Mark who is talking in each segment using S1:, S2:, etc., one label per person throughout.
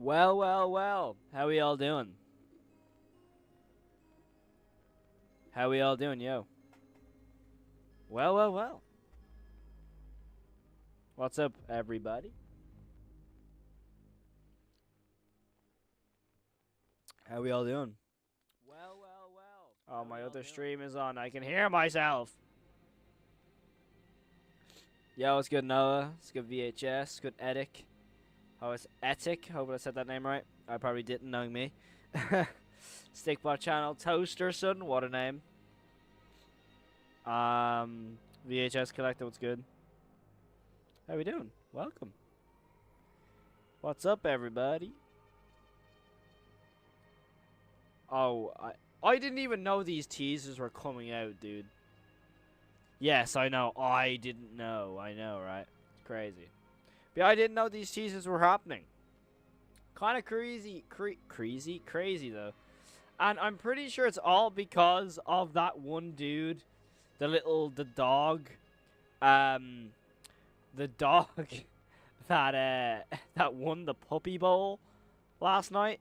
S1: Well, well, well. How we all doing? How we all doing, yo? Well, well, well. What's up, everybody? How we all doing? Well, well, well. Oh, my other stream is on. I can hear myself. Yo, it's good, Noah. It's good, VHS. Good, Edik. Oh, it's Etik. Hope I said that name right. I probably didn't, knowing me. Stickbot channel. Toaster, son. What a name. VHS Collector, what's good? How we doing? Welcome. What's up, everybody? Oh, I didn't even know these teasers were coming out, dude. Yes, I know. I didn't know. I know, right? It's crazy. But I didn't know these teasers were happening. Kind of crazy. Crazy, though. And I'm pretty sure it's all because of that one dude. The dog. The dog that won the Puppy Bowl last night.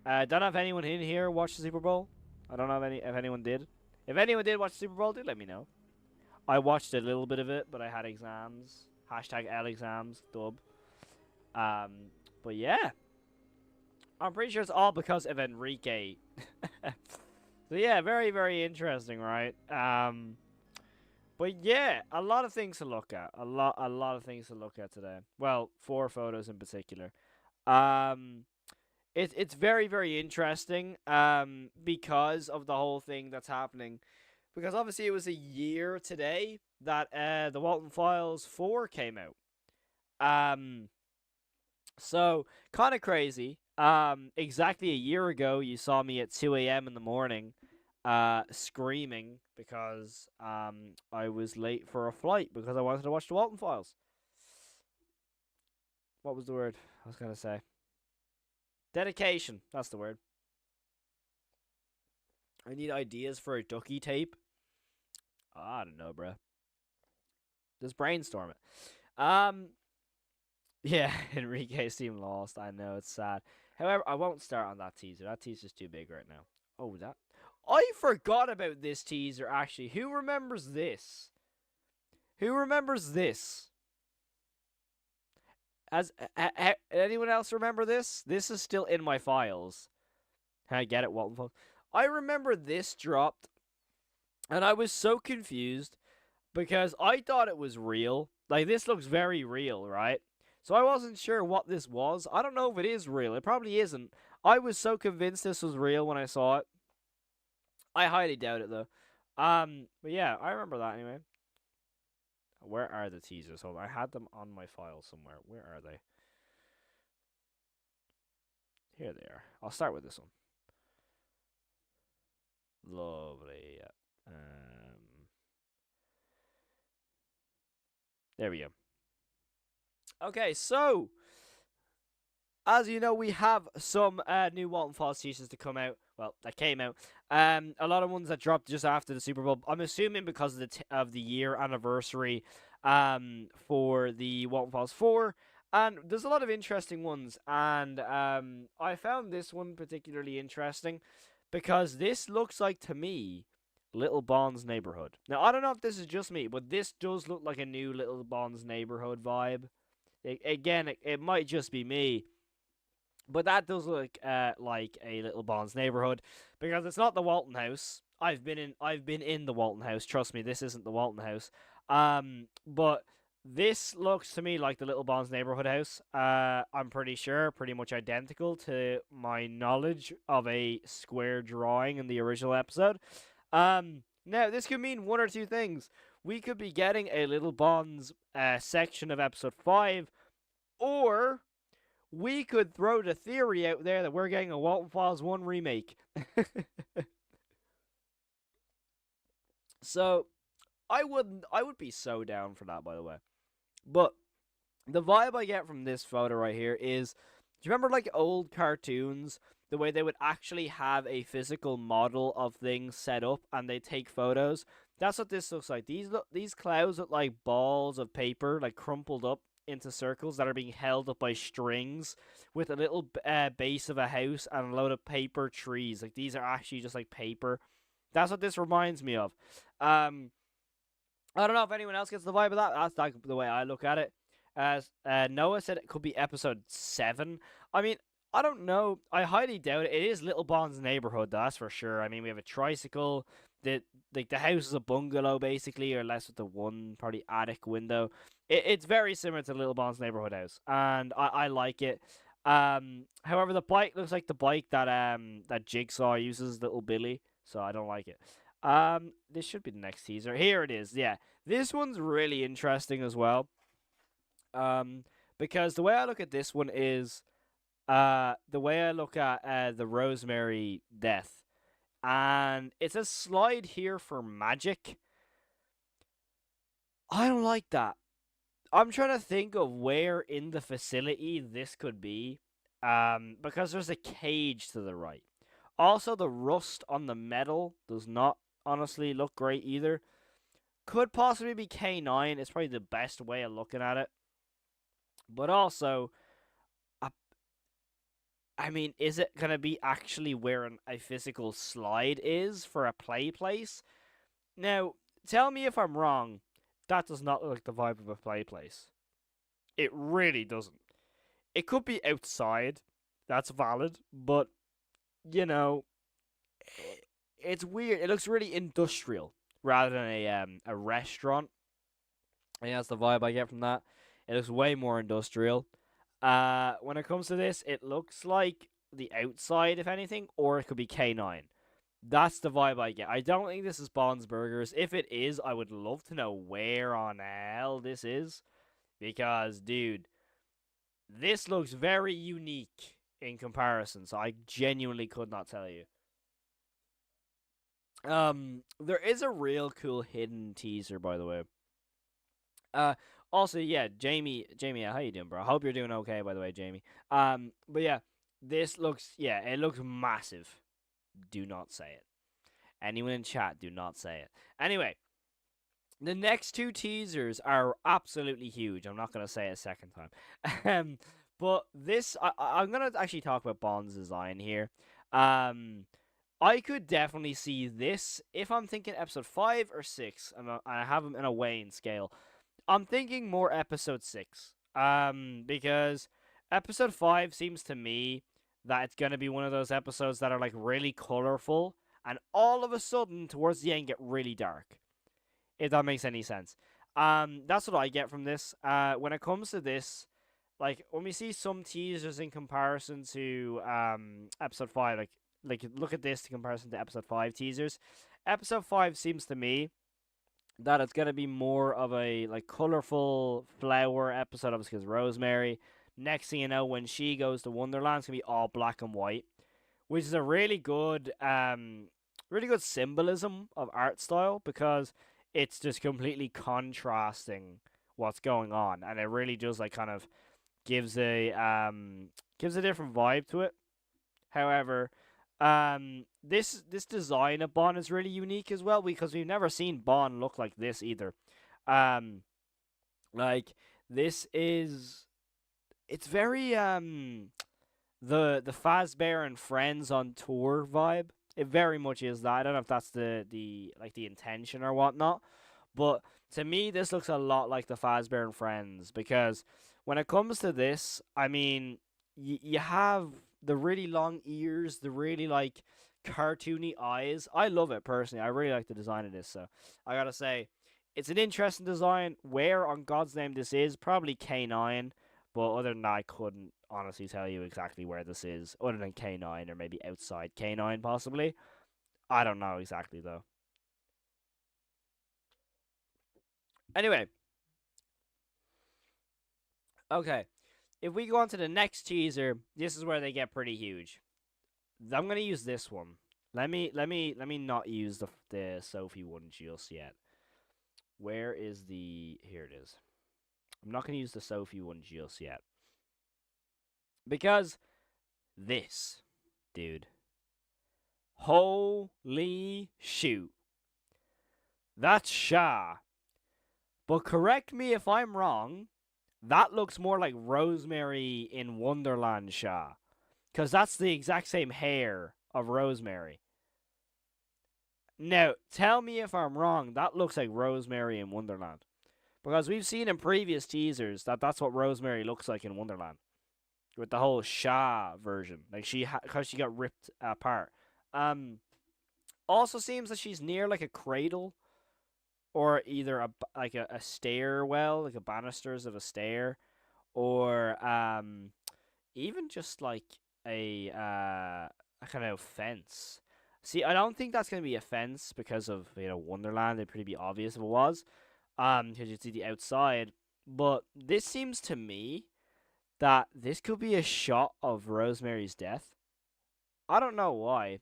S1: Don't know if anyone in here watched the Super Bowl. I don't know if anyone did. If anyone did watch the Super Bowl, do let me know. I watched a little bit of it, but I had exams. Hashtag L exams, dub. But yeah. I'm pretty sure it's all because of Enrique. So yeah, very, very interesting, right? But yeah, a lot of things to look at. A lot of things to look at today. Well, 4 photos in particular. It's very, very interesting because of the whole thing that's happening. Because obviously it was a year today that the Walton Files 4 came out. So kind of crazy. Exactly a year ago, you saw me at 2 a.m. in the morning, screaming because I was late for a flight because I wanted to watch the Walton Files. What was the word I was gonna say? Dedication. That's the word. I need ideas for a ducky tape. I don't know, bruh. Just brainstorm it. Yeah, Enrique seemed lost. I know, it's sad. However, I won't start on that teaser. That teaser's too big right now. Oh, that... I forgot about this teaser, actually. Who remembers this? Who remembers this? Anyone else remember this? This is still in my files. Can I get it, Walton? I remember this dropped, and I was so confused because I thought it was real. Like, this looks very real, right? So I wasn't sure what this was. I don't know if it is real. It probably isn't. I was so convinced this was real when I saw it. I highly doubt it, though. But yeah, I remember that anyway. Where are the teasers? Hold on. I had them on my file somewhere. Where are they? Here they are. I'll start with this one. Lovely. There we go. Okay, so as you know, we have some new Walton Falls teasers to come out. Well, that came out. A lot of ones that dropped just after the Super Bowl. I'm assuming because of the year anniversary for the Walton Falls 4. And there's a lot of interesting ones. And I found this one particularly interesting because this looks like, to me, Little Bond's Neighborhood. Now, I don't know if this is just me, but this does look like a new Little Bond's Neighborhood vibe. Again, it might just be me, but that does look like a Little Bond's Neighborhood because it's not the Walton House. I've been in the Walton House. Trust me, this isn't the Walton House. But this looks to me like the Little Bond's Neighborhood house. I'm pretty sure, pretty much identical to my knowledge of a square drawing in the original episode. Now this could mean one or two things. We could be getting a Little Bond's section of episode 5, or we could throw the theory out there that we're getting a Walton Files 1 remake. So, I would be so down for that, by the way. But the vibe I get from this photo right here is, do you remember like old cartoons? The way they would actually have a physical model of things set up and they take photos. That's what this looks like. These clouds look like balls of paper, like crumpled up. into circles that are being held up by strings with a little base of a house and a load of paper trees. Like these are actually just like paper. That's what this reminds me of. Um, I don't know if anyone else gets the vibe of that. That's like the way I look at it. As Noah said, it could be episode 7. I mean, I don't know. I highly doubt it. It is Little Bond's neighborhood, that's for sure. I mean, we have a tricycle. The house is a bungalow basically, or less with the one probably attic window. It's very similar to Little Bond's neighborhood house, and I like it. However, the bike looks like the bike that Jigsaw uses, Little Billy. So I don't like it. This should be the next teaser. Here it is. Yeah, this one's really interesting as well. Um, because the way I look at this one is, the way I look at the Rosemary death, and it says slide here for magic. I don't like that. I'm trying to think of where in the facility this could be. Because there's a cage to the right. Also, the rust on the metal does not honestly look great either. Could possibly be K9. It's probably the best way of looking at it. But also, uh, I mean, is it going to be actually where a physical slide is for a play place? Now, tell me if I'm wrong. That does not look like the vibe of a play place. It really doesn't. It could be outside. That's valid. But, you know, it's weird. It looks really industrial rather than a restaurant. I think that's the vibe I get from that. It looks way more industrial. When it comes to this, it looks like the outside, if anything, or it could be K9. That's the vibe I get. I don't think this is Bond's Burgers. If it is, I would love to know where on hell this is. Because, dude, this looks very unique in comparison. So I genuinely could not tell you. There is a real cool hidden teaser, by the way. Uh, Also, yeah, Jamie, how you doing, bro? I hope you're doing okay, by the way, Jamie. But yeah, it looks massive. Do not say it. Anyone in chat, do not say it. Anyway, the next two teasers are absolutely huge. I'm not gonna say it a second time. But this, I'm gonna actually talk about Bond's design here. I could definitely see this if I'm thinking episode 5 or 6, and I have them in a weighing scale. I'm thinking more episode 6. Because episode 5 seems to me that it's gonna be one of those episodes that are like really colorful, and all of a sudden towards the end get really dark. If that makes any sense. That's what I get from this. When it comes to this, like when we see some teasers in comparison to episode 5, like look at this in comparison to episode 5 teasers. Episode 5 seems to me that it's gonna be more of a like colorful flower episode, obviously because Rosemary. Next thing you know, when she goes to Wonderland, it's gonna be all black and white, which is a really good symbolism of art style because it's just completely contrasting what's going on, and it really just like kind of gives a different vibe to it. However, this design of Bond is really unique as well because we've never seen Bond look like this either. Um, like this is it's very the Fazbear and Friends on tour vibe. It very much is that. I don't know if that's the intention or whatnot, but to me this looks a lot like the Fazbear and Friends because when it comes to this, I mean, you have the really long ears, the really like cartoony eyes. I love it personally. I really like the design of this. So I gotta say, it's an interesting design. Where on God's name this is? Probably K9. But other than that, I couldn't honestly tell you exactly where this is, other than K9 or maybe outside K9 possibly. I don't know exactly though. Anyway, okay. If we go on to the next teaser, this is where they get pretty huge. I'm gonna use this one. Let me not use the Sophie one just yet. Where is the? Here it is. I'm not gonna use the Sophie one just yet because this, dude. Holy shoot. That's Shah. But correct me if I'm wrong. That looks more like Rosemary in Wonderland Shah. Because that's the exact same hair of Rosemary. Now, tell me if I'm wrong. That looks like Rosemary in Wonderland. Because we've seen in previous teasers that that's what Rosemary looks like in Wonderland. With the whole Shah version. Like, because she got ripped apart. Also seems that she's near, like, a cradle. Or either a stairwell, like a banisters of a stair. Or, even just, like, a kind of fence. See, I don't think that's gonna be a fence because of Wonderland. It'd pretty be obvious if it was, because you'd see the outside. But this seems to me that this could be a shot of Rosemary's death. I don't know why,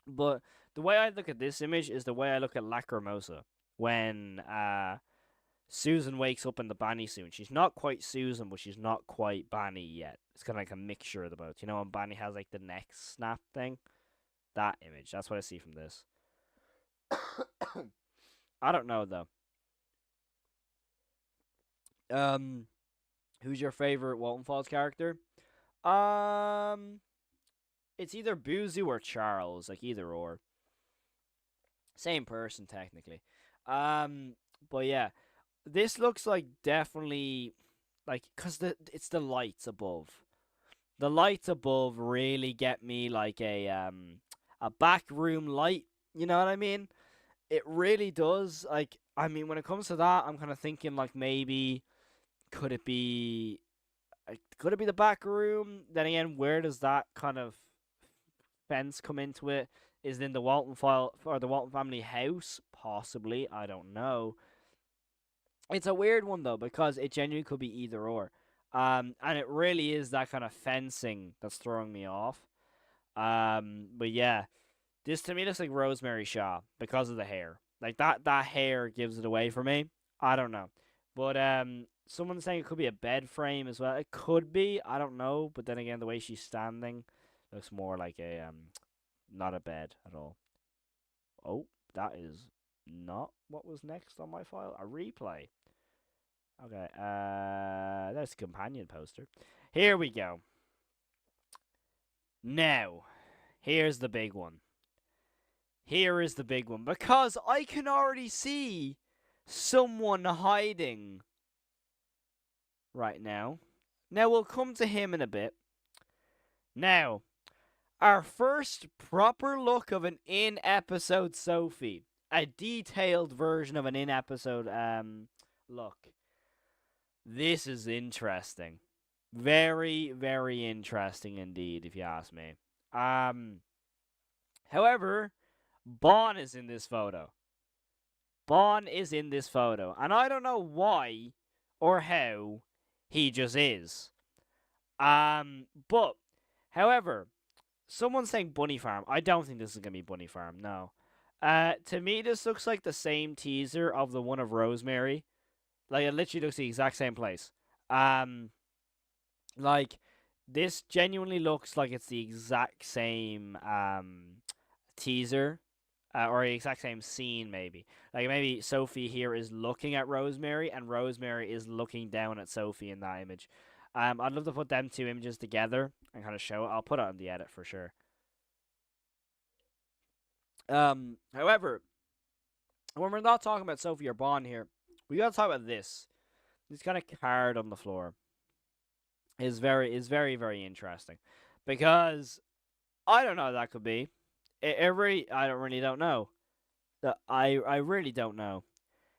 S1: but the way I look at this image is the way I look at Lacrimosa when Susan wakes up in the Banny soon. She's not quite Susan, but she's not quite Banny yet. It's kind of like a mixture of the both. You know when Banny has like the neck snap thing? That image. That's what I see from this. I don't know though. Who's your favorite Walton Falls character? Um, it's either Buzu or Charles, like either or. Same person technically. But yeah, this looks like definitely like cuz it's the lights above. The lights above really get me like a back room light, you know what I mean? It really does. Like I mean when it comes to that, I'm kind of thinking like maybe could it be could it be the back room? Then again, where does that kind of fence come into it? Is it in the Walton file or the Walton family house? Possibly, I don't know. It's a weird one though because it genuinely could be either or. And it really is that kind of fencing that's throwing me off. But yeah, this to me looks like Rosemary Shaw because of the hair. Like that hair gives it away for me. I don't know. But someone's saying it could be a bed frame as well. It could be, I don't know, but then again the way she's standing looks more like a not a bed at all. Oh, that is not what was next on my file. A replay. Okay, there's a companion poster. Here we go. Now, here's the big one. Here is the big one. Because I can already see someone hiding right now. Now, we'll come to him in a bit. Now, our first proper look of an in-episode Sophie. A detailed version of an in-episode look. This is interesting. Very, very interesting indeed, if you ask me. However, Bon is in this photo. Bon is in this photo. And I don't know why or how he just is. But, however, someone's saying Bunny Farm. I don't think this is going to be Bunny Farm, no. To me, this looks like the same teaser of the one of Rosemary. Like, it literally looks the exact same place. Like, this genuinely looks like it's the exact same, teaser. Or the exact same scene, maybe. Like, maybe Sophie here is looking at Rosemary, and Rosemary is looking down at Sophie in that image. I'd love to put them two images together and kind of show it. I'll put it on the edit for sure. However, when we're not talking about Sophie or Bond here, we gotta talk about this. This kind of card on the floor is very, very interesting because I don't know what that could be. I don't know. I really don't know.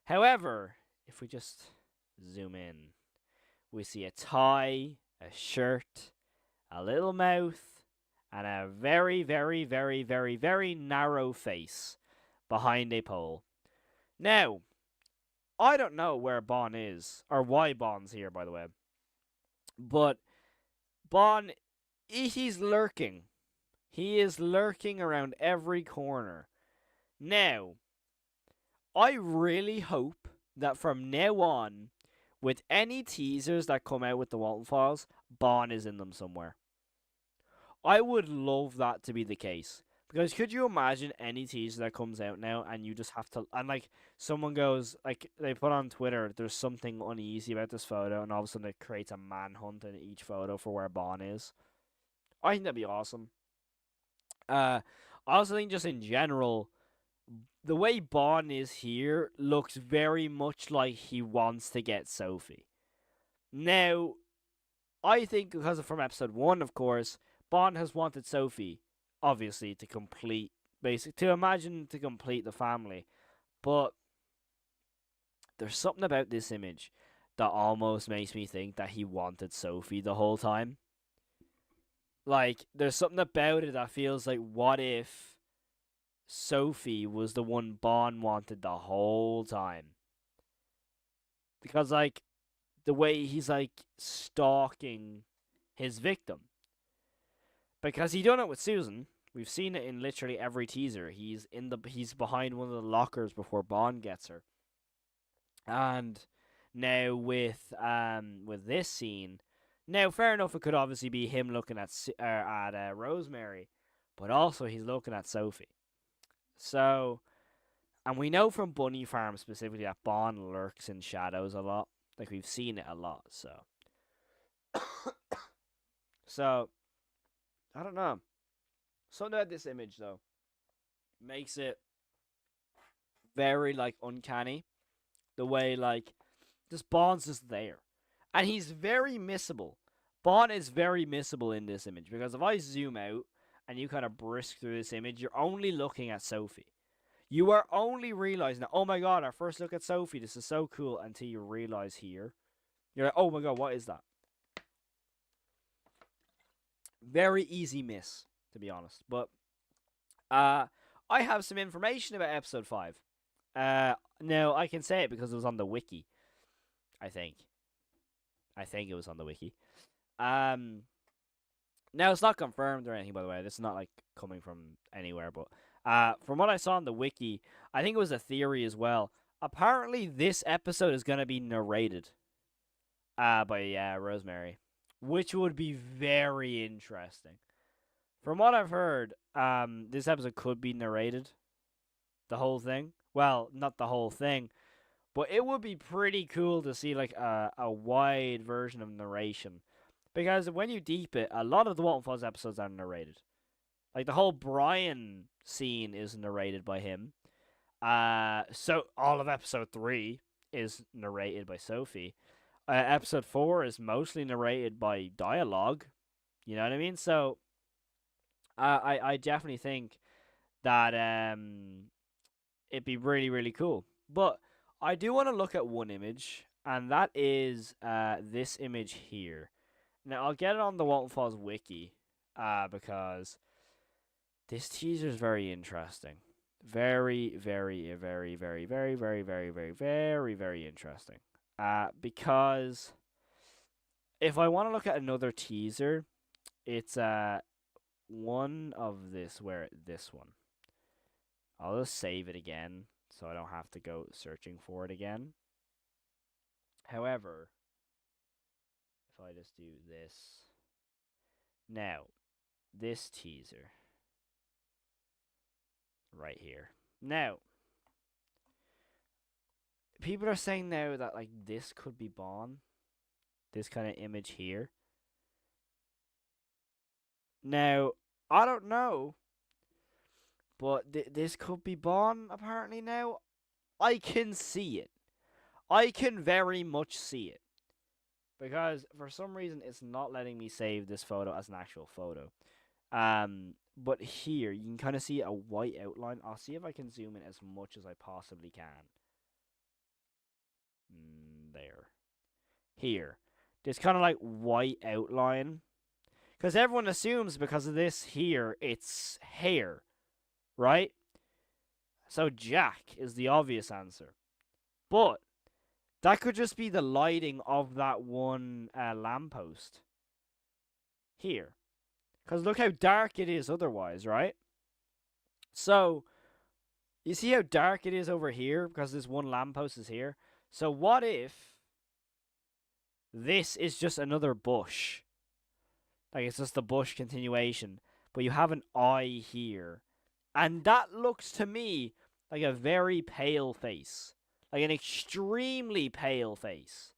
S1: However, if we just zoom in, we see a tie, a shirt, a little mouth, and a very, very narrow face behind a pole. Now, I don't know where Bon is, or why Bon's here, by the way. But Bon, he's lurking. He is lurking around every corner. Now, I really hope that from now on, with any teasers that come out with the Walton Files, Bon is in them somewhere. I would love that to be the case. Because could you imagine any teaser that comes out now and you just have to, and like someone goes, like they put on Twitter, there's something uneasy about this photo, and all of a sudden it creates a manhunt in each photo for where Bond is. I think that'd be awesome. I also think just in general, the way Bond is here looks very much like he wants to get Sophie. Now, I think because from episode one, of course, Bond has wanted Sophie, obviously, to complete, to complete the family. But there's something about this image that almost makes me think that he wanted Sophie the whole time. Like, there's something about it that feels like, what if Sophie was the one Bond wanted the whole time? Because, like, the way he's, like, stalking his victim. Because he done it with Susan. We've seen it in literally every teaser. He's behind one of the lockers before Bond gets her. And now with this scene, now fair enough, it could obviously be him looking at Rosemary, but also he's looking at Sophie. So, and we know from Bunny Farm specifically that Bond lurks in shadows a lot. Like, we've seen it a lot. So I don't know. Something about this image though makes it very like uncanny. The way like this Bond's just there, and he's very missable. Bond is very missable in this image because if I zoom out and you kind of brisk through this image, you're only looking at Sophie. You are only realizing that, oh my god, our first look at Sophie, this is so cool, until you realize here. You're like, oh my god, what is that? Very easy miss, to be honest. But I have some information about episode 5. Now, I can say it because it was on the wiki, I think. I think it was on the wiki. Now, it's not confirmed or anything, by the way. This is not, like, coming from anywhere, but from what I saw on the wiki, I think it was a theory as well. Apparently, this episode is going to be narrated by Rosemary, which would be very interesting. From what I've heard, this episode could be narrated. The whole thing. Well, not the whole thing, but it would be pretty cool to see like a wide version of narration. Because when you deep it, a lot of the Walton Falls episodes are narrated. Like the whole Brian scene is narrated by him. So all of episode 3 is narrated by Sophie. Episode 4 is mostly narrated by dialogue. You know what I mean? So I definitely think that it'd be really, really cool. But I do want to look at one image, and that is this image here. Now, I'll get it on the Walton Falls wiki because this teaser is very interesting. Very, very, very, very, very, very, very, very, very, very interesting. Because if I want to look at another teaser, it's one of this one. I'll just save it again so I don't have to go searching for it again. However, if I just do this now, this teaser right here. Now, people are saying now that like this could be Bond. This kind of image here. Now, I don't know, but this could be Bond apparently now. I can see it. I can very much see it. Because for some reason it's not letting me save this photo as an actual photo. But here you can kind of see a white outline. I'll see if I can zoom in as much as I possibly can. There. Here. This kind of like white outline. Because everyone assumes because of this here, it's hair. Right? So Jack is the obvious answer. But that could just be the lighting of that one lamppost. Here. Because look how dark it is otherwise, right? So, you see how dark it is over here? Because this one lamppost is here. So what if this is just another bush? Like it's just a bush continuation. But you have an eye here. And that looks to me like a very pale face. Like an extremely pale face.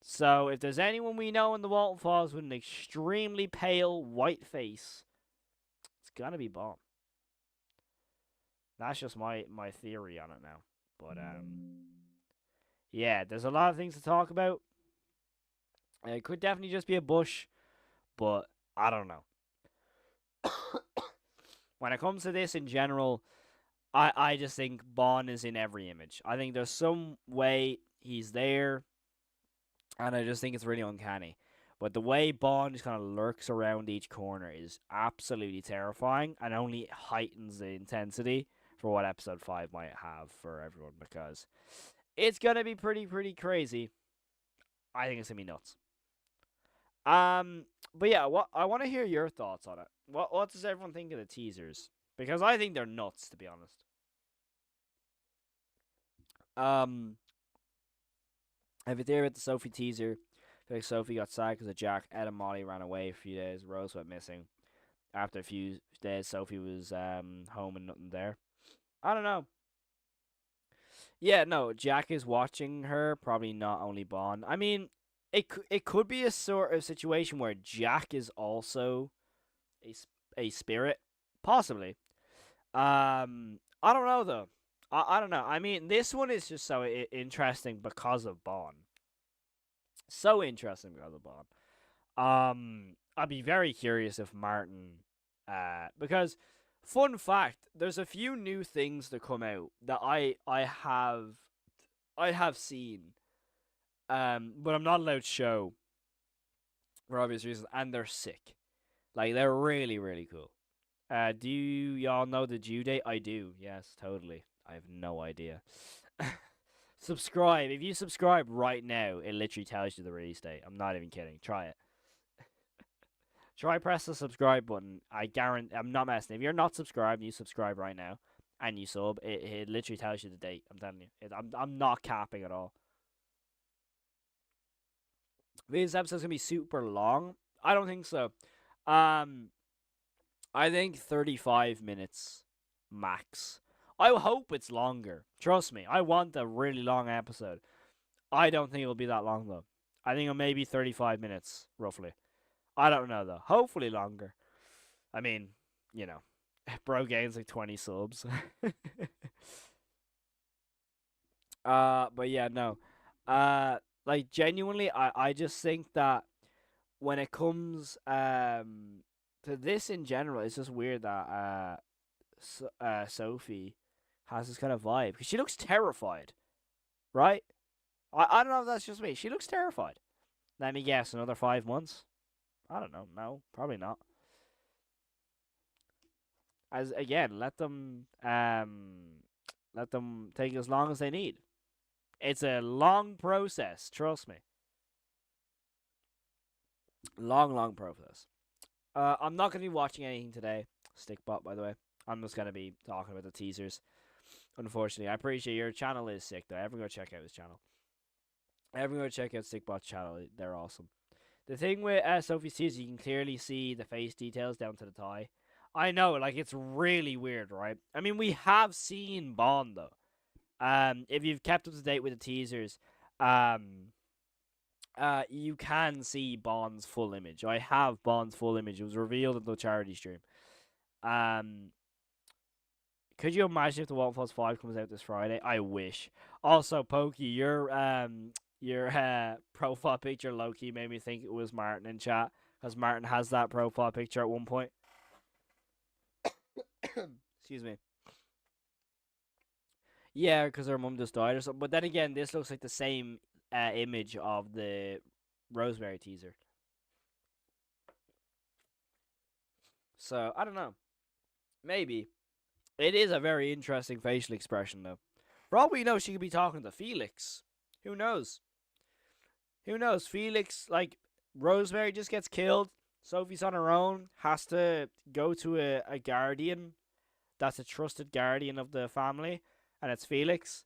S1: So if there's anyone we know in the Walton Falls with an extremely pale white face, it's gonna be Bomb. That's just my theory on it now. But yeah, there's a lot of things to talk about. It could definitely just be a bush, but I don't know. When it comes to this in general, I just think Bond is in every image. I think there's some way he's there, and I just think it's really uncanny. But the way Bond just kind of lurks around each corner is absolutely terrifying, and only heightens the intensity for what episode 5 might have for everyone, because it's gonna be pretty crazy. I think it's gonna be nuts. But yeah, what I want to hear your thoughts on it. What does everyone think of the teasers? Because I think they're nuts, to be honest. Um, I have a theory about the Sophie teaser. I feel like Sophie got sad because of Jack. Ed and Molly ran away for a few days. Rose went missing. After a few days, Sophie was home and nothing there. I don't know. Yeah, no, Jack is watching her. Probably not only Bond. I mean, it could be a sort of situation where Jack is also a spirit, possibly. I don't know though. I don't know. I mean, this one is just so interesting because of Bond. So interesting because of Bond. I'd be very curious if Martin, because fun fact, there's a few new things that come out that I have seen, but I'm not allowed to show for obvious reasons, and they're sick. Like they're really cool. Do y'all know the due date? I do. Yes, totally. I have no idea. Subscribe. If you subscribe right now, it literally tells you the release date. I'm not even kidding. Try it. Try press the subscribe button. I guarantee. I'm not messing. If you're not subscribed, you subscribe right now, and you sub. It literally tells you the date. I'm telling you. I'm not capping at all. This episode's gonna be super long. I don't think so. Um, I think 35 minutes max. I hope it's longer. Trust me, I want a really long episode. I don't think it'll be that long though. I think it'll maybe 35 minutes roughly. I don't know though. Hopefully longer. I mean, you know, bro gains like 20 subs. But yeah, no. Like genuinely, I just think that when it comes to this in general, it's just weird that Sophie has this kind of vibe because she looks terrified, right? I don't know if that's just me. She looks terrified. Let me guess, another 5 months. I don't know. No, probably not. As again, let them take as long as they need. It's a long process. Trust me. Long process. I'm not gonna be watching anything today. Stickbot, by the way. I'm just gonna be talking about the teasers. Unfortunately, I appreciate your channel is sick though. Everyone go check out his channel. Everyone go check out Stickbot's channel. They're awesome. The thing with Sophie's teaser, you can clearly see the face details down to the tie. I know, like it's really weird, right? I mean, we have seen Bond though. If you've kept up to date with the teasers, you can see Bond's full image. I have Bond's full image. It was revealed in the charity stream. Could you imagine if the Walton Falls 5 comes out this Friday? I wish. Also, Pokey, your profile picture low-key made me think it was Martin in chat, because Martin has that profile picture at one point. Excuse me. Yeah, because her mum just died or something. But then again, this looks like the same image of the Rosemary teaser. So, I don't know. Maybe. It is a very interesting facial expression, though. For all we know, she could be talking to Felix. Who knows? Who knows? Felix, like, Rosemary just gets killed. Sophie's on her own. Has to go to a guardian that's a trusted guardian of the family. And it's Felix.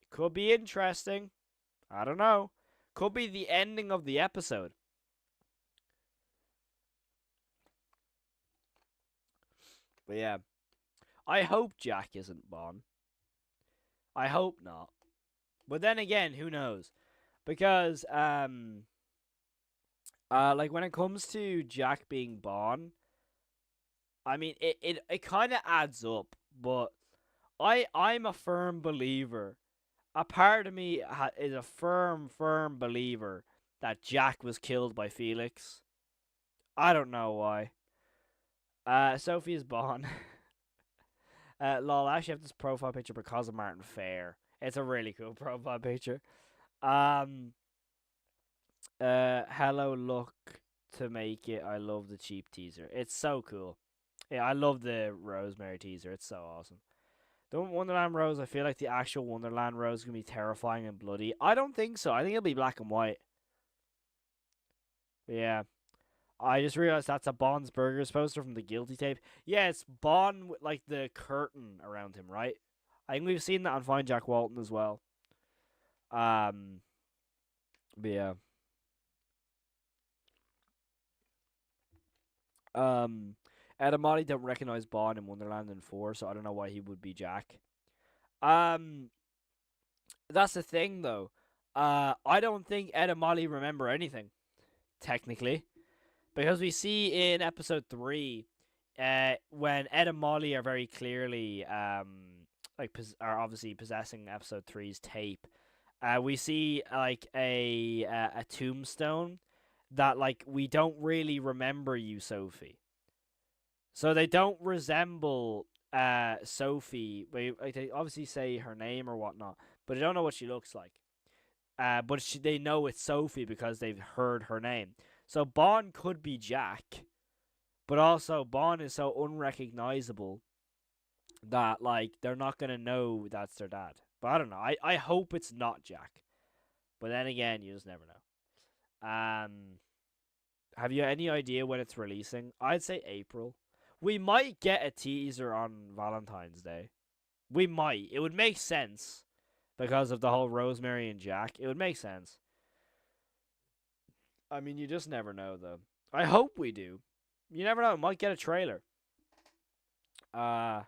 S1: It could be interesting. I don't know. Could be the ending of the episode. But yeah, I hope Jack isn't Bond. I hope not. But then again, who knows? Because like when it comes to Jack being Bond, I mean it kind of adds up. But I'm a firm believer. A part of me is a firm believer that Jack was killed by Felix. I don't know why. Sophie is Bond. Lol, I actually have this profile picture because of Martin Fair. It's a really cool profile picture. Um, hello, look to make it. I love the cheap teaser. It's so cool. Yeah, I love the Rosemary teaser. It's so awesome. The Wonderland Rose, I feel like the actual Wonderland Rose is going to be terrifying and bloody. I don't think so. I think it'll be black and white. Yeah. I just realized that's a Bond's Burgers poster from the Guilty tape. Yeah, it's Bond with, like, the curtain around him, right? I think we've seen that on Find Jack Walton as well. Um, but yeah. Um, Ed and Molly don't recognize Bond in Wonderland in 4, so I don't know why he would be Jack. Um, that's the thing, though. I don't think Ed and Molly remember anything, technically. Because we see in episode 3, when Ed and Molly are very clearly, are obviously possessing episode three's tape, we see, like, a tombstone that, like, we don't really remember you, Sophie. So they don't resemble Sophie. Like, they obviously say her name or whatnot, but they don't know what she looks like. But they know it's Sophie because they've heard her name. So Bond could be Jack, but also Bond is so unrecognizable that, like, they're not gonna know that's their dad. But I don't know. I hope it's not Jack. But then again, you just never know. Have you any idea when it's releasing? I'd say April. We might get a teaser on Valentine's Day. We might. It would make sense because of the whole Rosemary and Jack. It would make sense. I mean, you just never know, though. I hope we do. You never know. Might get a trailer. Uh,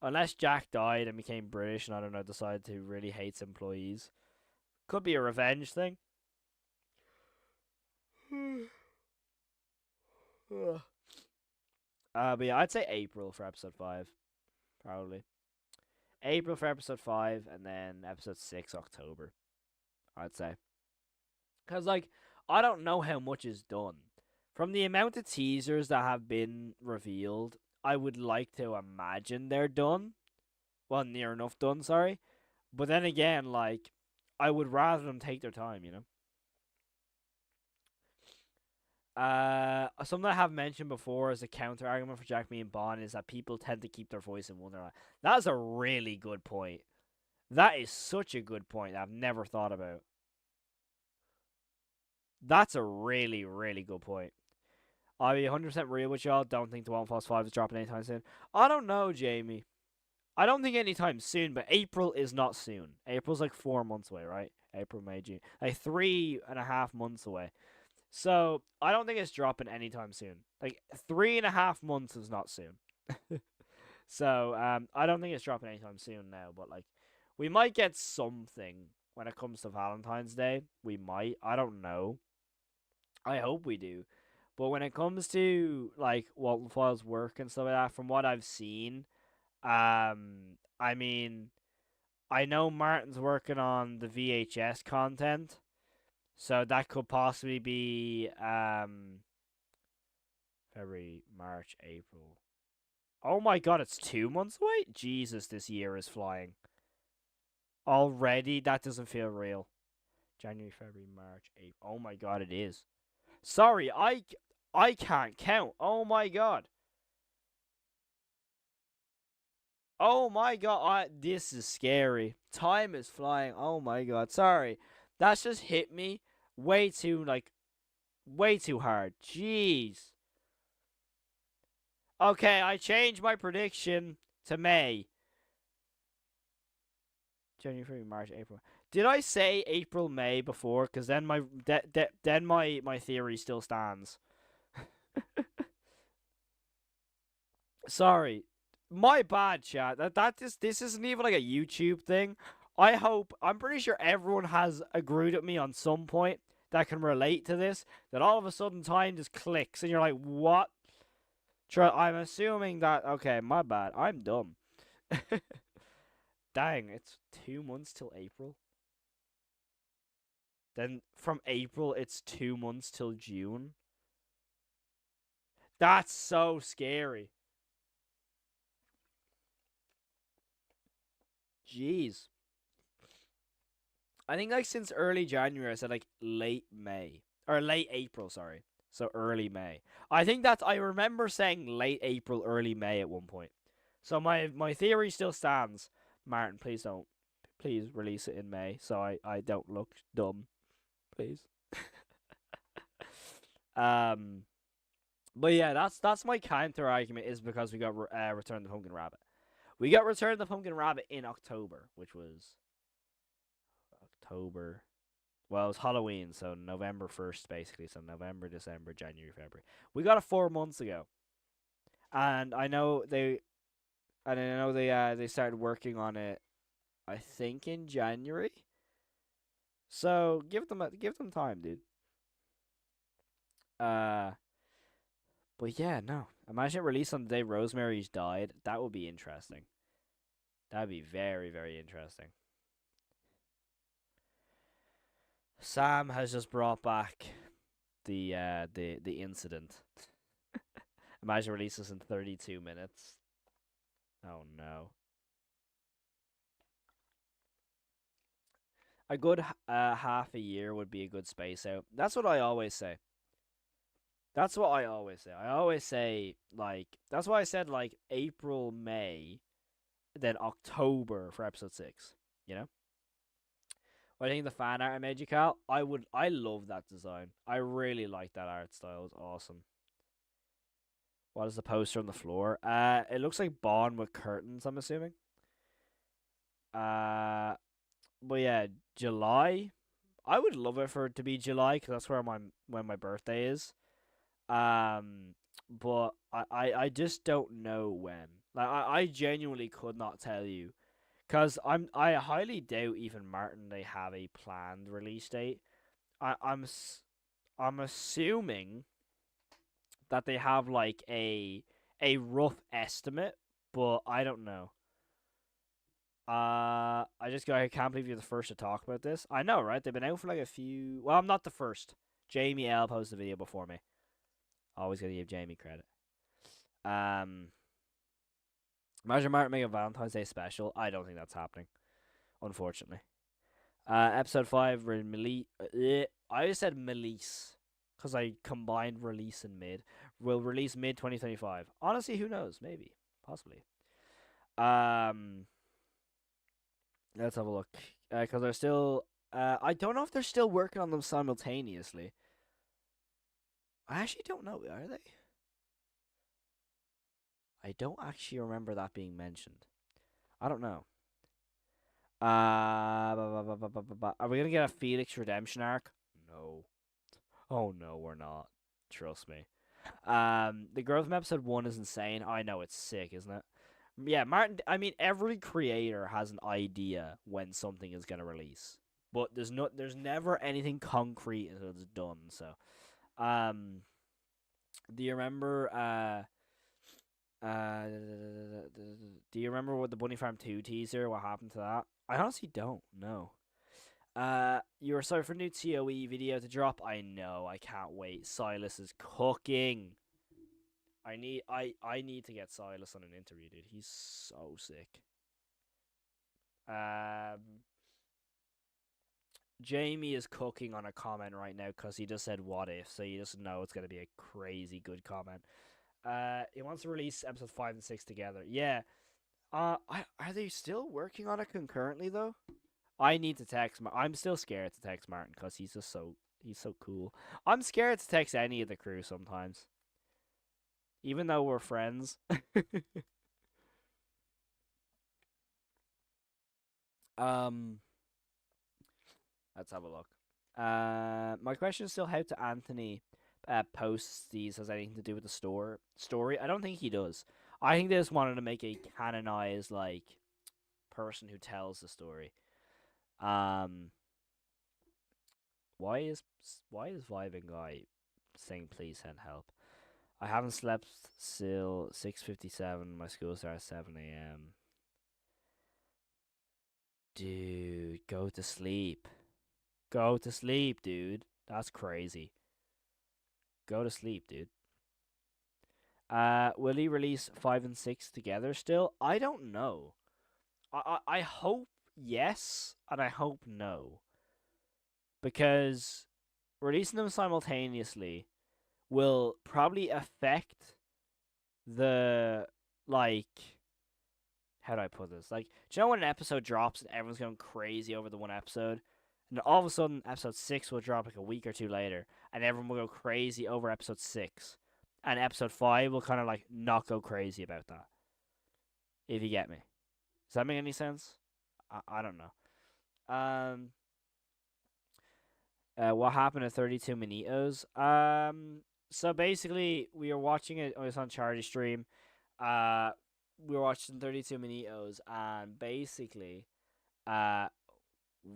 S1: unless Jack died and became British and, I don't know, decided to really hates employees. Could be a revenge thing. But yeah, I'd say April for episode 5. Probably. April for episode 5, and then episode 6, October. I'd say. Because, like, I don't know how much is done. From the amount of teasers that have been revealed, I would like to imagine they're done. Well, near enough done, sorry. But then again, like, I would rather them take their time, you know? Something I have mentioned before as a counter argument for Jack, Me, and Bond is that people tend to keep their voice in Wonderland. That's a really good point. That is such a good point I've never thought about. That's a really, really good point. I'll be 100% real with y'all. Don't think the One False 5 is dropping anytime soon. I don't know, Jamie. I don't think anytime soon, but April is not soon. April's like 4 months away, right? April, May, June. Like 3.5 months away. So I don't think it's dropping anytime soon. Like 3.5 months is not soon. So I don't think it's dropping anytime soon now. But, like, we might get something when it comes to Valentine's Day. We might. I don't know. I hope we do. But when it comes to, like, Walton Files work and stuff like that, from what I've seen, I mean, I know Martin's working on the VHS content. So that could possibly be February, March, April. Oh my god, it's 2 months away? Jesus, this year is flying. Already? That doesn't feel real. January, February, March, April. Oh my god, it is. Sorry, I can't count. Oh my god. Oh my god, this is scary. Time is flying. Oh my god. Sorry. That's just hit me way too, like, way too hard. Jeez. Okay, I changed my prediction to May. January, February, March, April. Did I say April, May before? Because then my theory still stands. Sorry, my bad, chat. This isn't even like a YouTube thing. I'm pretty sure everyone has agreed with me on some point that can relate to this. That all of a sudden time just clicks and you're like, what? I'm assuming that. Okay, my bad. I'm dumb. Dang, it's 2 months till April. Then from April, it's 2 months till June. That's so scary. Jeez. I think like since early January, I said like late May or late April. Sorry, so early May. I remember saying late April, early May at one point. So my theory still stands. Martin, please release it in May, so I don't look dumb, please. um, but yeah, that's my counter argument is because we got Return of the Pumpkin Rabbit. We got Return of the Pumpkin Rabbit in October, which was October. Well, it was Halloween, so November 1st, basically. So November, December, January, February. We got it 4 months ago, and they started working on it. I think in January. So give them time, dude. Uh, but yeah, no. Imagine it released on the day Rosemary's died. That would be interesting. That'd be very, very interesting. Sam has just brought back the incident. Imagine releases in 32 minutes. Oh no. A good half a year would be a good space out. That's what I always say. That's what I always say. I always say like that's why I said like April, May, then October for episode 6. You know? What I think the fan art I made you, Cal, I love that design. I really like that art style. It's awesome. What is the poster on the floor? It looks like Bond with curtains, I'm assuming. Uh but yeah, July. I would love it for it to be July because that's where when my birthday is. Um, but I just don't know when. Like I genuinely could not tell you because I highly doubt even Martin they have a planned release date. I'm assuming that they have like a rough estimate, but I don't know. I can't believe you're the first to talk about this. I know, right? They've been out for like a few. Well, I'm not the first. Jamie L posted a video before me. Always gotta give Jamie credit. Um, Imagine Martin making a Valentine's Day special. I don't think that's happening, unfortunately. Episode 5, I just said Melise because I combined release and mid. Will release mid 2025. Honestly, who knows? Maybe, possibly. Um, let's have a look. Because they're still. I don't know if they're still working on them simultaneously. I actually don't know. Are they? I don't actually remember that being mentioned. I don't know. Are we gonna get a Felix redemption arc? No. Oh no, we're not. Trust me. The growth from episode 1 is insane. I know it's sick, isn't it? Yeah, Martin. I mean, every creator has an idea when something is gonna release, but there's never anything concrete until it's done. So, um, do you remember? Uh, do you remember what the Bunny Farm 2 teaser? What happened to that? I honestly don't know. You were sorry for a new TOE video to drop. I know. I can't wait. Silas is cooking. I need to get Silas on an interview, dude. He's so sick. Um, Jamie is cooking on a comment right now because he just said "what if," so you just know it's gonna be a crazy good comment. He wants to release episode 5 and 6 together. Yeah. Are they still working on it concurrently though? I need to text. I'm still scared to text Martin because he's so cool. I'm scared to text any of the crew sometimes, even though we're friends. um, let's have a look. My question is still how to Anthony posts these has anything to do with the story. I don't think he does. I think they just wanted to make a canonized like person who tells the story. Um, why is vibing guy saying please send help? I haven't slept till 6:57. My school starts at 7 a.m. Dude, go to sleep. Go to sleep, dude. That's crazy. Go to sleep, dude. Will he release 5 and 6 together still? I don't know. I hope yes, and I hope no, because releasing them simultaneously will probably affect the like. How do I put this? Like, do you know when an episode drops and everyone's going crazy over the one episode, and all of a sudden episode 6 will drop like a week or two later, and everyone will go crazy over episode 6, and episode 5 will kind of like not go crazy about that. If you get me, does that make any sense? I don't know. What happened at 32 Manitos? So basically, we were watching it. It was on Charlie stream. Uh, we were watching 32 Manitos, and basically, uh,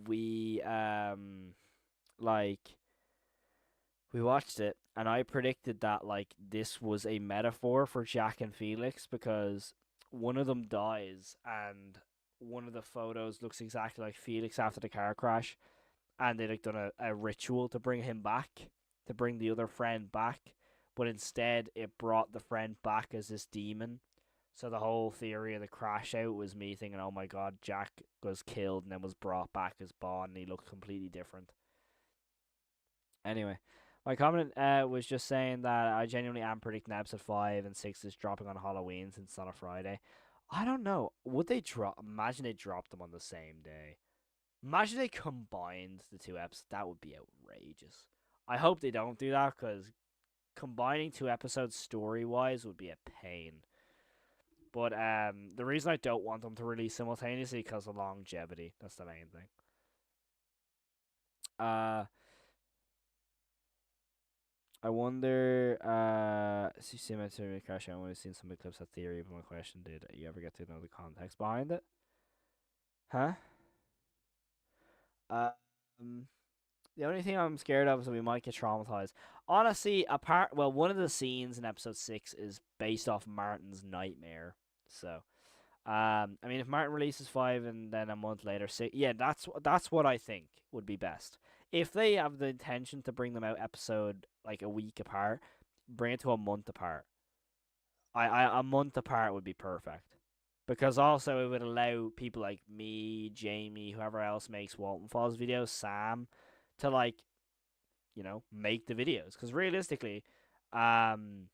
S1: we like we watched it, and I predicted that like this was a metaphor for Jack and Felix because one of them dies, and one of the photos looks exactly like Felix after the car crash, and they like done a ritual to bring him back, to bring the other friend back, but instead it brought the friend back as this demon. So the whole theory of the crash out was me thinking, oh my god, Jack was killed and then was brought back as Bond, and he looked completely different. Anyway, my comment was just saying that I genuinely am predicting episode 5 and 6 is dropping on Halloween since it's on a Friday. I don't know. Would they drop? Imagine they dropped them on the same day. Imagine they combined the two episodes. That would be outrageous. I hope they don't do that because combining two episodes story wise would be a pain. But the reason I don't want them to release simultaneously because of longevity. That's the main thing. I wonder. See my theory crash. I only seen some clips of theory, but my question: did you ever get to know the context behind it? Huh? Um, the only thing I'm scared of is that we might get traumatized. Honestly, one of the scenes in episode 6 is based off Martin's nightmare. So, I mean, if Martin releases 5 and then a month later 6, yeah, that's what I think would be best. If they have the intention to bring them out episode like a week apart, bring it to a month apart. A month apart would be perfect. Because also it would allow people like me, Jamie, whoever else makes Walton Falls videos, Sam, to like, make the videos. Because realistically, um,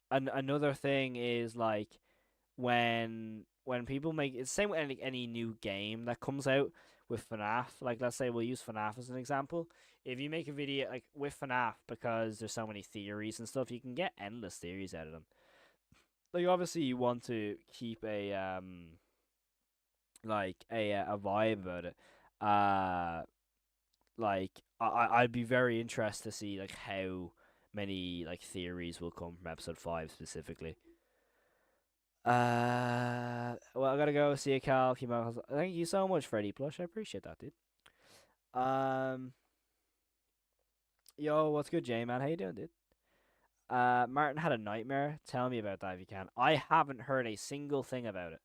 S1: another thing is like when people make it's the same with any new game that comes out with FNAF. Like let's say we'll use FNAF as an example. If you make a video like with FNAF, because there's so many theories and stuff, you can get endless theories out of them. Like obviously you want to keep a a vibe about it. Uh like I'd be very interested to see like how many like theories will come from episode 5 specifically. Well, I gotta go see a Cal. Thank you so much, Freddy Plush. I appreciate that, dude. Um, yo, what's good, J man? How you doing, dude? Martin had a nightmare. Tell me about that if you can. I haven't heard a single thing about it.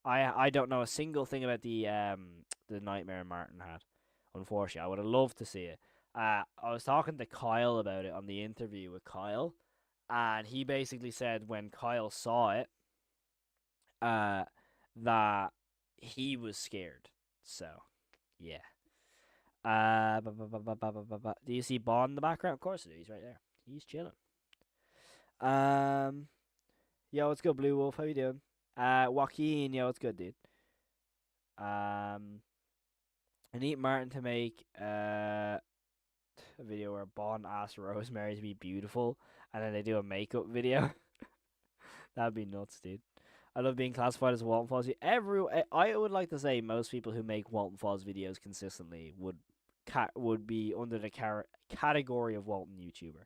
S1: I don't know a single thing about the nightmare Martin had. Unfortunately, I would have loved to see it. I was talking to Kyle about it on the interview with Kyle, and he basically said when Kyle saw it, uh, that he was scared. So, yeah. Do you see Bond in the background? Of course I do. He's right there. He's chilling. Um, yo, what's good, Blue Wolf? How you doing? Joaquin, yo, what's good, dude? I need Martin to make a video where Bond asks Rosemary to be beautiful, and then they do a makeup video. That'd be nuts, dude. I love being classified as a Walton Falls. I would like to say most people who make Walton Falls videos consistently would be under the category of Walton YouTuber.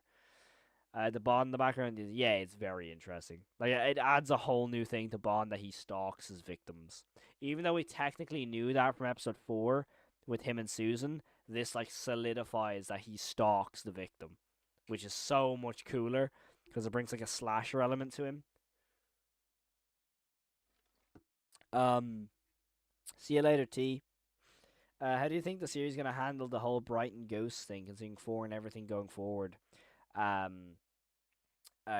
S1: The Bond in the background is, yeah, it's very interesting. Like it adds a whole new thing to Bond that he stalks his victims. Even though we technically knew that from episode 4 with him and Susan, this like solidifies that he stalks the victim, which is so much cooler because it brings like a slasher element to him. Um, See you later, T. How do you think the series is gonna handle the whole Brighton ghost thing, considering 4 and everything going forward? Um,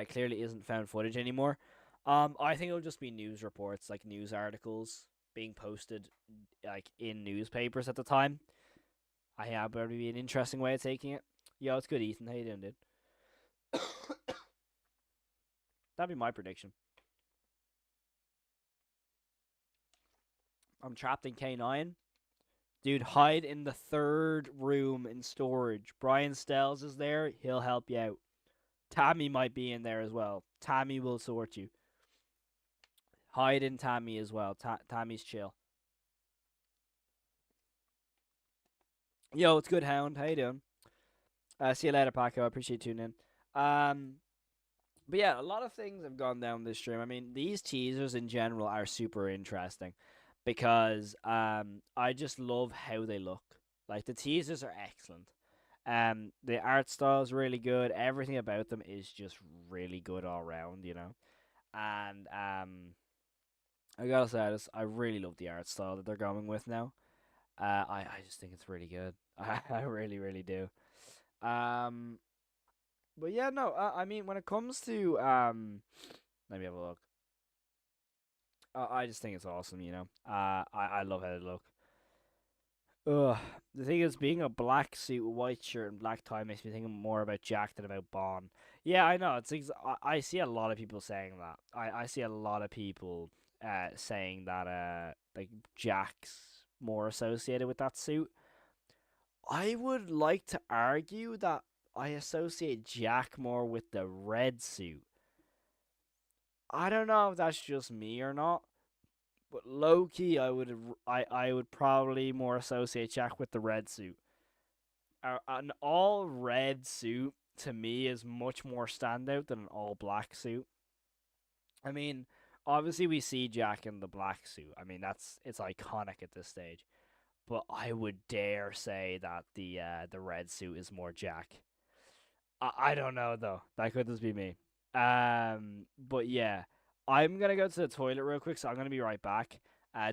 S1: Clearly isn't found footage anymore. I think it'll just be news reports, like news articles being posted, like in newspapers at the time. I think that'd probably be an interesting way of taking it. Yo, it's good, Ethan. How you doing, dude? That'd be my prediction. I'm trapped in K9. Dude, hide in the third room in storage. Brian Stells is there. He'll help you out. Tammy might be in there as well. Tammy will sort you. Hide in Tammy as well. Tammy's chill. Yo, it's good, Hound. How you doing? See you later, Paco. I appreciate you tuning in. But yeah, a lot of things have gone down this stream. I mean, these teasers in general are super interesting because I just love how they look. Like the teasers are excellent. The art style is really good. Everything about them is just really good all around, you know. And I gotta say, I really love the art style that they're going with now. I just think it's really good. I really really do. Um, but yeah, no. I mean, when it comes to let me have a look. I just think it's awesome. You know. I love how they look. Ugh. The thing is, being a black suit, white shirt, and black tie makes me think more about Jack than about Bond. Yeah, I know. I see a lot of people saying that. I see a lot of people saying that like Jack's more associated with that suit. I would like to argue that I associate Jack more with the red suit. I don't know if that's just me or not, but low key, I would probably more associate Jack with the red suit. An all red suit to me is much more standout than an all black suit. I mean, obviously we see Jack in the black suit. I mean, it's iconic at this stage. But I would dare say that the red suit is more Jack. I don't know though. That could just be me. But yeah, I'm gonna go to the toilet real quick, so I'm gonna be right back.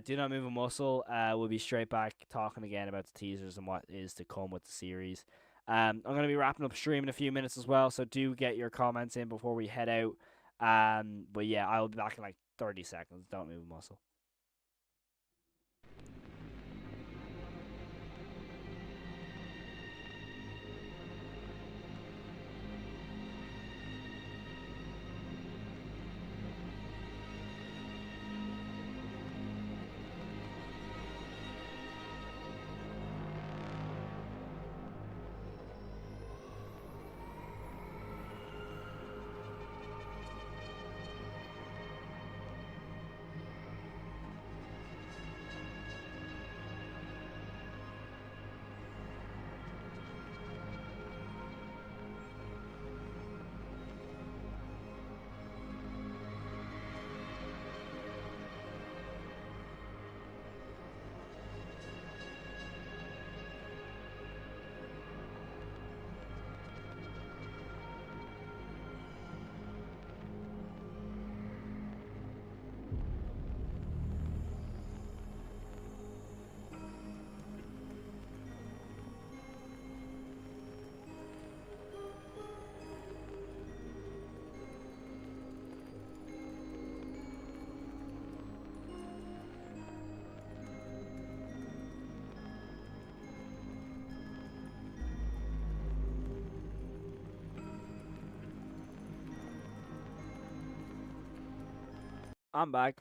S1: Do not move a muscle. We'll be straight back talking again about the teasers and what is to come with the series. I'm gonna be wrapping up stream in a few minutes as well, so do get your comments in before we head out. But yeah, I'll be back in like 30 seconds. Don't move a muscle. I'm back.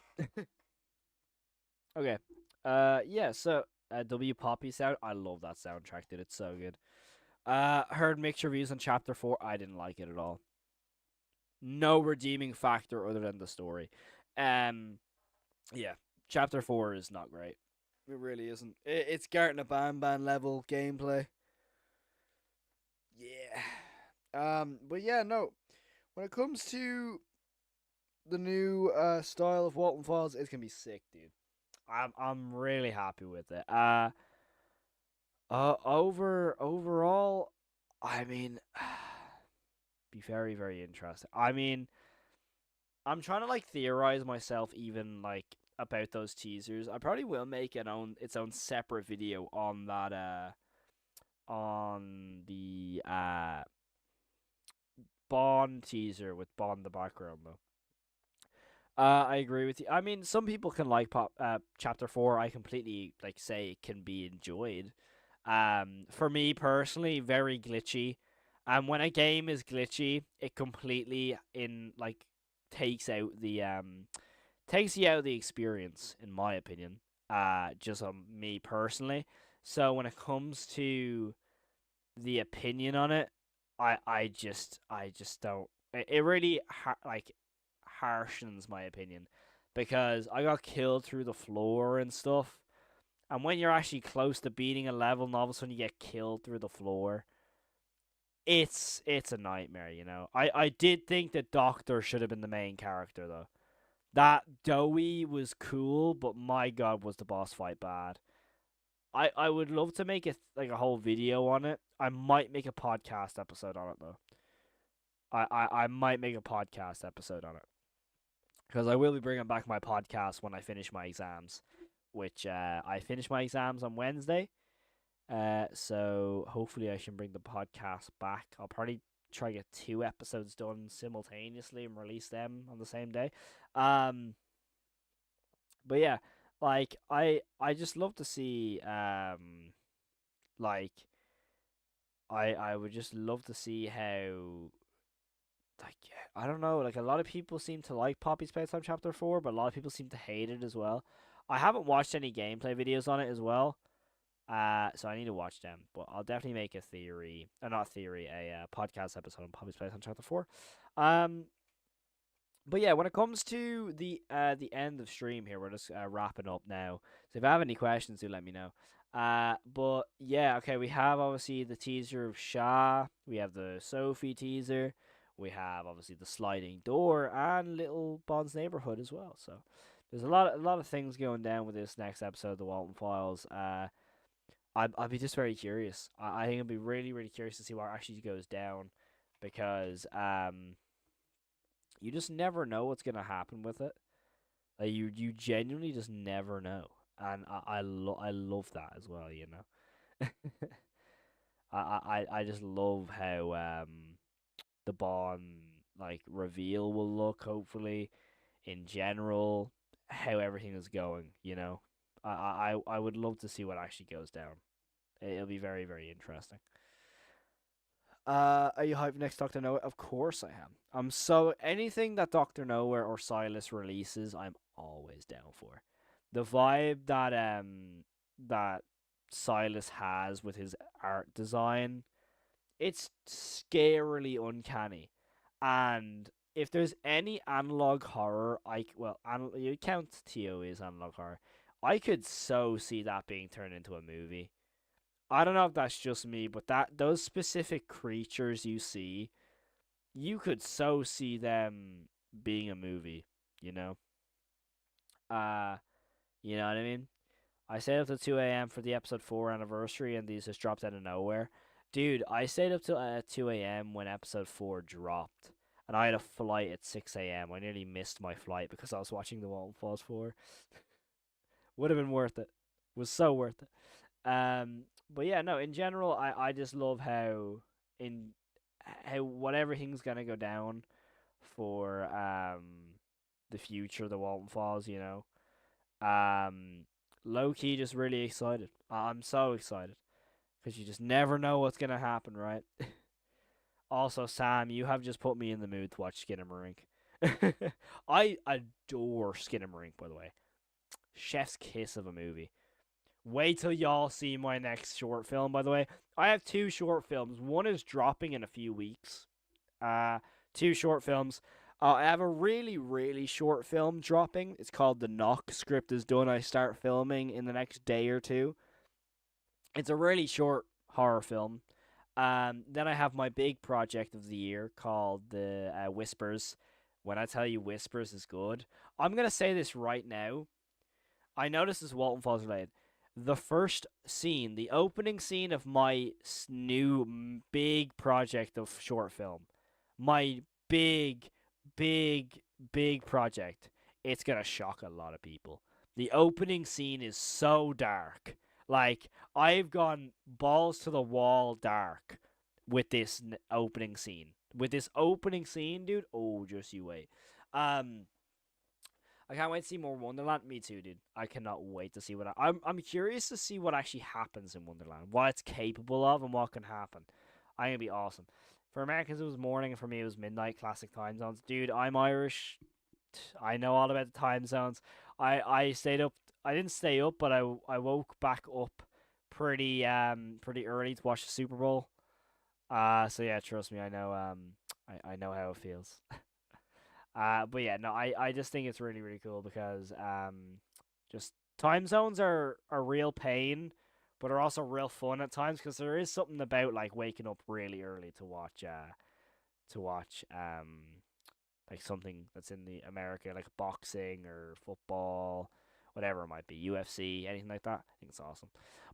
S1: Okay. Yeah. So, W Poppy sound. I love that soundtrack, dude. It's so good. Heard mixed reviews on Chapter 4. I didn't like it at all. No redeeming factor other than the story. Um. Yeah. Chapter 4 is not great. It really isn't. It's Garten of Banban level gameplay. Yeah. But yeah, no. when it comes to the new style of Walton Falls, it's gonna be sick, dude. I'm really happy with it. Overall, I mean, be very very interesting. I mean, I'm trying to like theorize myself even like about those teasers. I probably will make its own separate video on that on the Bond teaser with Bond in the background though. I agree with you. I mean, some people can like chapter 4. I completely like say it can be enjoyed. For me personally, very glitchy. When a game is glitchy, it completely in like takes out the takes you out of the experience, in my opinion. Just on me personally. So when it comes to the opinion on it, I just don't. It really like harshens my opinion because I got killed through the floor and stuff. And when you're actually close to beating a level, and all of a sudden you get killed through the floor, it's a nightmare. You know, I did think that Doctor should have been the main character though. That Dowie was cool, but my god, was the boss fight bad. I would love to make it like a whole video on it. I might make a podcast episode on it though. I might make a podcast episode on it because I will be bringing back my podcast when I finish my exams, which I finish my exams on Wednesday. So hopefully I can bring the podcast back. I'll probably try to get 2 episodes done simultaneously and release them on the same day. Um, but yeah, like I just love to see like I would just love to see how like I don't know, like a lot of people seem to like Poppy's Playtime Chapter 4, but a lot of people seem to hate it as well. I haven't watched any gameplay videos on it as well. So I need to watch them, but I'll definitely make a theory, not theory, a podcast episode on Poppy's Playtime Chapter 4. Um, but yeah, when it comes to the end of stream here, we're just wrapping up now. So if I have any questions, do let me know. But yeah, okay, we have obviously the teaser of Sha. We have the Sophie teaser. We have obviously the sliding door and Little Bond's neighborhood as well. So there's a lot of things going down with this next episode of the Walton Files. I'd be just very curious. I think I'd be really really curious to see what actually goes down because you just never know what's gonna happen with it. Like you genuinely just never know, and I love that as well. You know, I just love how the Bond like reveal will look. Hopefully, in general, how everything is going. You know, I would love to see what actually goes down. It'll be very very interesting. Are you hyped next Doctor Nowhere? Of course I am. I'm so anything that Doctor Nowhere or Silas releases, I'm always down for. The vibe that Silas has with his art design, it's scarily uncanny. And if there's any analog horror, you count TOE as analog horror. I could so see that being turned into a movie. I don't know if that's just me, but that those specific creatures you see, you could so see them being a movie, you know? Uh, you know what I mean? I stayed up till 2 a.m. for the episode 4 anniversary, and these just dropped out of nowhere. Dude, I stayed up till 2 a.m. when episode 4 dropped, and I had a flight at 6 a.m. I nearly missed my flight because I was watching The Walton Falls 4. Would have been worth it. Was so worth it. But yeah, no. In general, I just love in how whatever thing's gonna go down for the future of the Walton Falls. You know, low key, just really excited. I'm so excited because you just never know what's gonna happen, right? Also, Sam, you have just put me in the mood to watch Skinamarink. I adore Skinamarink, by the way. Chef's kiss of a movie. Wait till y'all see my next short film, by the way. I have 2 short films. One is dropping in a few weeks. 2 short films. I have a really, really short film dropping. It's called The Knock. Script is done. I start filming in the next day or two. It's a really short horror film. Then I have my big project of the year called the Whispers. When I tell you Whispers is good, I'm gonna say this right now. I know this is Walton Falls related. The first scene, the opening scene of my new big project of short film, my big, big, big project. It's gonna shock a lot of people. The opening scene is so dark. Like I've gone balls to the wall dark with this opening scene. With this opening scene, dude. Oh, just you wait. Um, I can't wait to see more Wonderland. Me too, dude. I cannot wait to see what I'm curious to see what actually happens in Wonderland, what it's capable of, and what can happen. I'm gonna be awesome. For Americans, it was morning, and for me, it was midnight. Classic time zones, dude. I'm Irish. I know all about the time zones. I stayed up. I didn't stay up, but I woke back up pretty early to watch the Super Bowl. So yeah, trust me, I know I know how it feels. But yeah, no, I just think it's really really cool because just time zones are a real pain, but are also real fun at times because there is something about like waking up really early to watch like something that's in the America like boxing or football, whatever it might be, UFC, anything like that. I think it's awesome.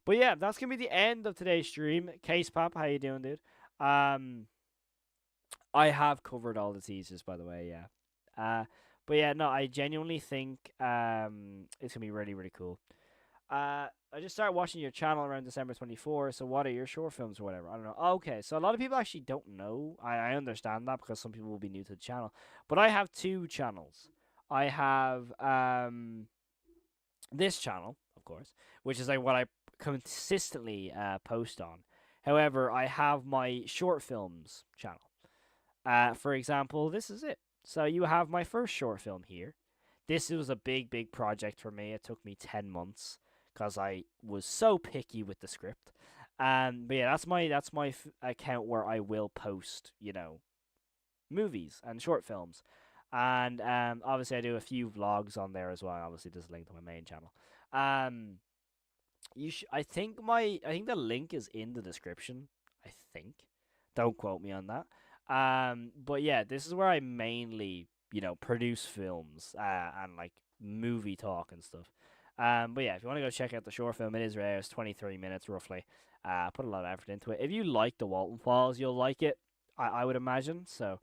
S1: But yeah, that's gonna be the end of today's stream. Case Pop, how you doing, dude? Um, I have covered all the teasers, by the way. Yeah. But yeah, no, I genuinely think it's gonna be really really cool. I just started watching your channel around December 24th. So what are your short films or whatever? I don't know. Okay, so a lot of people actually don't know. I understand that because some people will be new to the channel. But I have two channels. I have this channel, of course, which is like what I consistently post on. However, I have my short films channel. For example, this is it. So you have my first short film here. This was a big, big project for me. It took me 10 months because I was so picky with the script. But yeah, that's my account where I will post, movies and short films. And obviously I do a few vlogs on there as well. Obviously, there's a link to my main channel. Um, I think the link is in the description. I think. Don't quote me on that. But yeah, this is where I mainly, produce films and like movie talk and stuff. But yeah, if you want to go check out the short film, it is rare. It's 23 minutes roughly. Put a lot of effort into it. If you like the Walton Falls, you'll like it. I would imagine. So,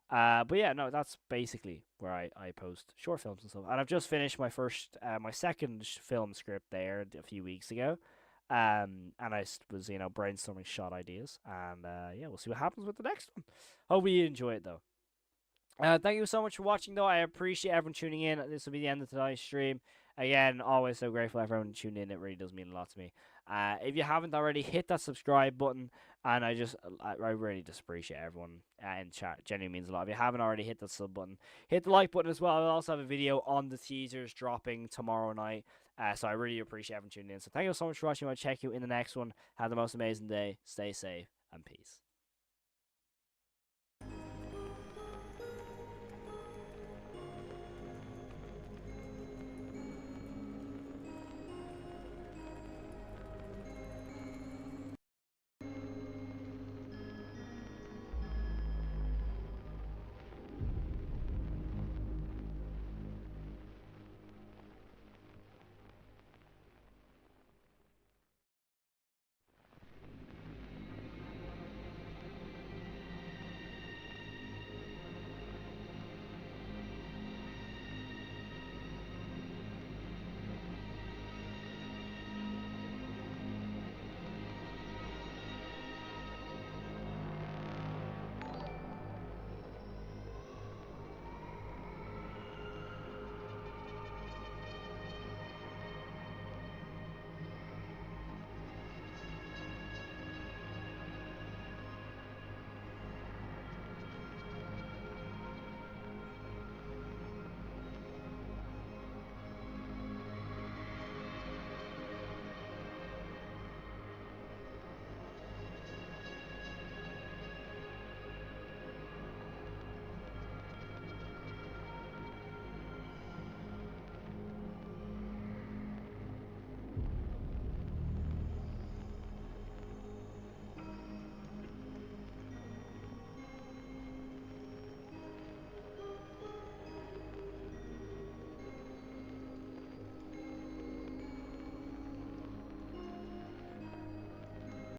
S1: but yeah, no, that's basically where I post short films and stuff. And I've just finished my second film script there a few weeks ago. And I was, brainstorming shot ideas. And yeah, we'll see what happens with the next one. Hope you enjoy it though. Thank you so much for watching, though. I appreciate everyone tuning in. This will be the end of tonight's stream. Again, always so grateful everyone tuning in. It really does mean a lot to me. If you haven't already, hit that subscribe button. And I really just appreciate everyone in chat. Genuinely means a lot. If you haven't already, hit that sub button. Hit the like button as well. I'll also have a video on the teasers dropping tomorrow night. So I really appreciate everyone tuning in. So thank you so much for watching. I'll check you in the next one. Have the most amazing day. Stay safe and peace.